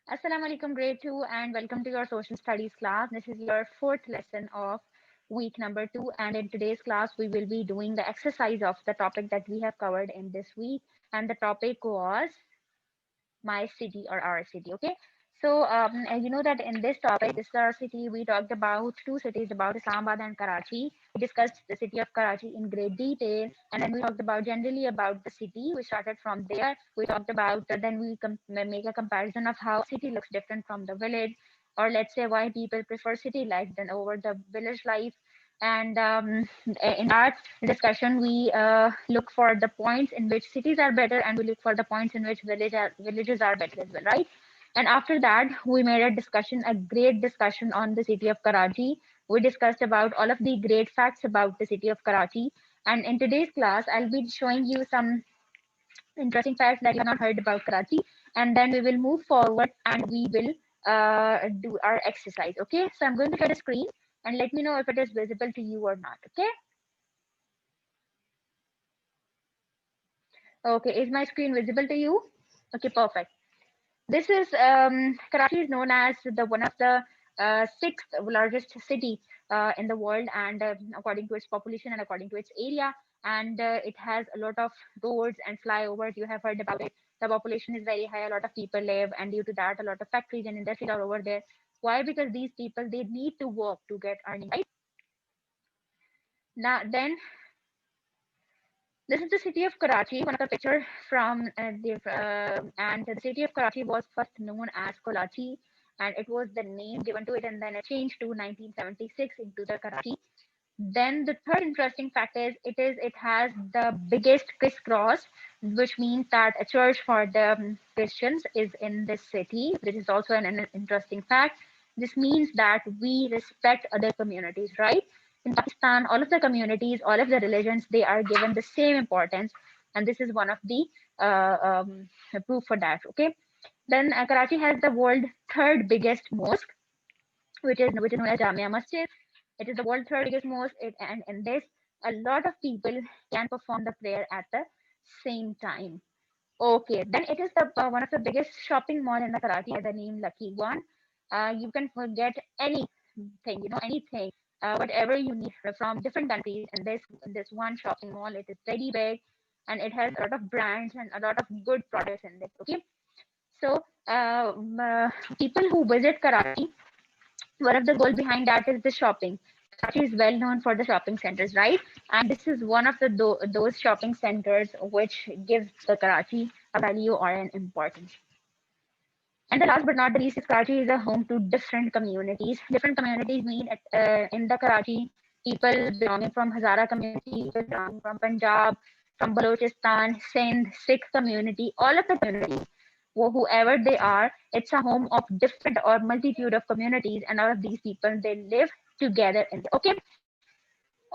Assalamu alaikum, grade 2, and welcome to your social studies class. This is your fourth lesson of week number 2, and in today's class, we will be doing the exercise of the topic that we have covered in this week, and the topic was my city or our city. Okay, so and you know that in this topic, this is our city. We talked about two cities, about Islamabad and Karachi. We discussed the city of Karachi in great detail, and then we talked about generally about the city. We started from there. We talked about then we make a comparison of how city looks different from the village, or let's say why people prefer city life than over the village life. And in that discussion, we look for the points in which cities are better, and we look for the points in which villages are better as well, right? And after that, we made a great discussion on the city of Karachi. We discussed about all of the great facts about the city of Karachi. And in today's class, I'll be showing you some interesting facts that you have not heard about Karachi. And then we will move forward and we will do our exercise. Okay, so I'm going to share the screen and let me know if it is visible to you or not. Okay. Okay, is my screen visible to you? Okay, perfect. This is Karachi is known as the one of the sixth largest city in the world, and according to its population and according to its area, and it has a lot of roads and flyovers. You have heard about it. The population is very high. A lot of people live, and due to that, a lot of factories and industries are over there. Why? Because these people they need to work to get earning. Right now, then this is the city of Karachi, one of the picture from and the city of Karachi was first known as Karachi, and it was the name given to it, and then it changed to 1976 into the Karachi. Then the third interesting fact is it has the biggest crisscross, which means that a church for the Christians is in this city. This is also an interesting fact. This means that we respect other communities, right? In Pakistan, all of the communities, all of the religions, they are given the same importance, and this is one of the proof for that. Okay. Then Karachi has the world third biggest mosque, which is known as Jamia Masjid. It is the world's third biggest mosque, and in this, a lot of people can perform the prayer at the same time. Okay, then it is the one of the biggest shopping mall in the Karachi by the name Lucky One. You can forget anything, anything, whatever you need from different countries. And this one shopping mall, it is very big, and it has a lot of brands and a lot of good products in this. Okay, so people who visit Karachi, one of the goal behind that is the shopping. Karachi is well known for the shopping centers, right? And this is one of the those shopping centers which gives the Karachi a value or an importance. And the last but not the least is Karachi is a home to different communities. Different communities mean in the Karachi, people belonging from Hazara community, people belonging from Punjab, from Balochistan, Sindh, Sikh community, all of the communities, whoever they are, it's a home of different or multitude of communities, and all of these people they live together in the, okay.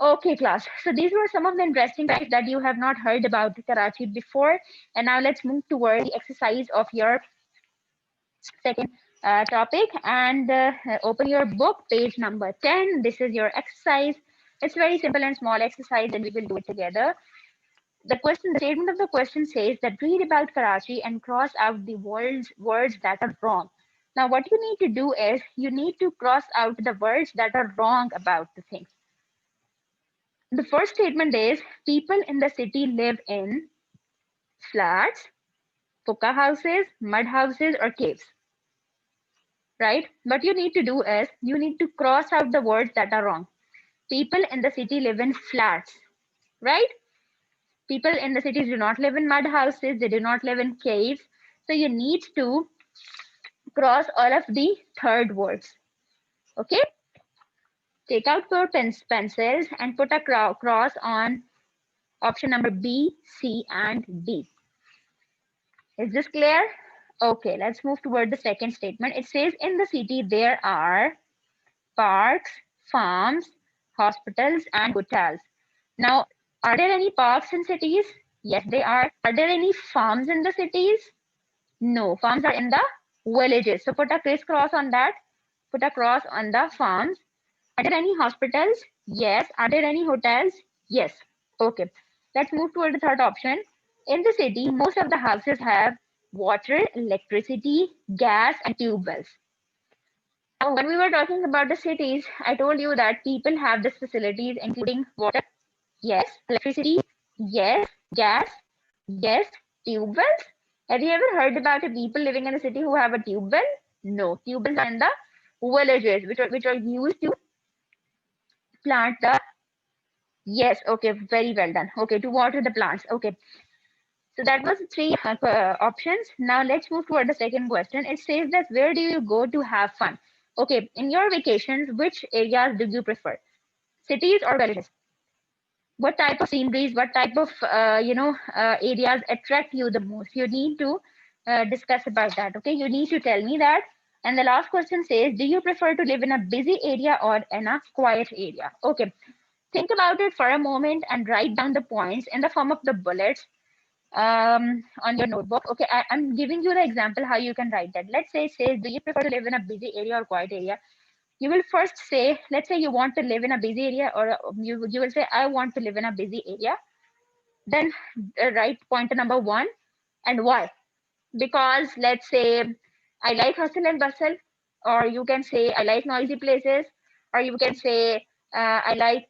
Okay, class. So these were some of the interesting facts that you have not heard about Karachi before. And now let's move toward the exercise of your second topic, and open your book, page number 10. This is your exercise. It's very simple and small exercise, and we will do it together. The statement of the question says that read about Karachi and cross out the words that are wrong. Now, what you need to do is you need to cross out the words that are wrong about the things. The first statement is people in the city live in flats, pucca houses, mud houses, or caves. Right? What you need to do is you need to cross out the words that are wrong. People in the city live in flats, right? People in the cities do not live in mud houses, they do not live in caves. So you need to cross all of the third words. Okay? Take out your pencils and put a cross on option number B, C, and D. Is this clear? Okay, let's move toward the second statement. It says in the city there are parks, farms, hospitals, and hotels. Now, are there any parks in cities? Yes, they are. Are there any farms in the cities? No, farms are in the villages. So put a crisscross on that. Put a cross on the farms. Are there any hospitals? Yes. Are there any hotels? Yes. Okay. Let's move toward the third option. In the city, most of the houses have water, electricity, gas, and tube wells. Now, when we were talking about the cities, I told you that people have these facilities, including water, yes, electricity, yes, gas, yes, tube wells. Have you ever heard about the people living in the city who have a tube well? No, tube wells are in the villages, which are used to plant the. Yes, okay, very well done. Okay, to water the plants. Okay, so that was three options. Now let's move toward the second question. It says that where do you go to have fun? Okay, in your vacations, which areas do you prefer? Cities or villages? What type of sceneries, what type of areas attract you the most? You need to discuss about that. Okay, you need to tell me that. And the last question says, do you prefer to live in a busy area or in a quiet area? Okay, think about it for a moment and write down the points in the form of the bullets on your notebook. Okay, I'm giving you the example how you can write that. Let's say it says, do you prefer to live in a busy area or quiet area? You will first say, let's say you want to live in a busy area, or you will say, I want to live in a busy area. Then write pointer number one and why. Because let's say I like hustle and bustle, or you can say I like noisy places, or you can say I like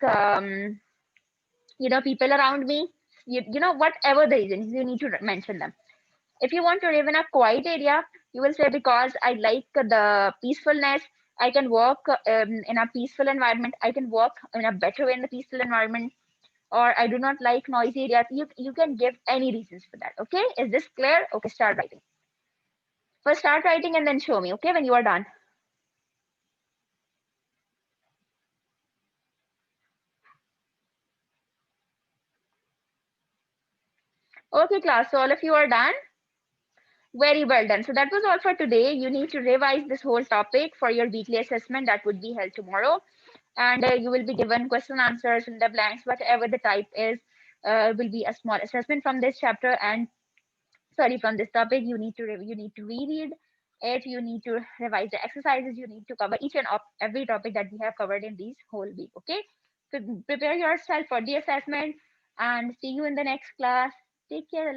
people around me. Whatever the reason, you need to mention them. If you want to live in a quiet area, you will say because I like the peacefulness. I can work in a peaceful environment. I can work in a better way in the peaceful environment. Or I do not like noisy areas. You can give any reasons for that. Okay, is this clear? Okay, start writing. First, start writing and then show me. Okay, when you are done. Okay, class. So all of you are done. Very well done. So that was all for today. You need to revise this whole topic for your weekly assessment that would be held tomorrow. And you will be given question answers in the blanks, whatever the type is, will be a small assessment from this chapter and sorry from this topic. You need to reread it. You need to revise the exercises. You need to cover each and every topic that we have covered in this whole week. Okay, so prepare yourself for the assessment and see you in the next class. Take care.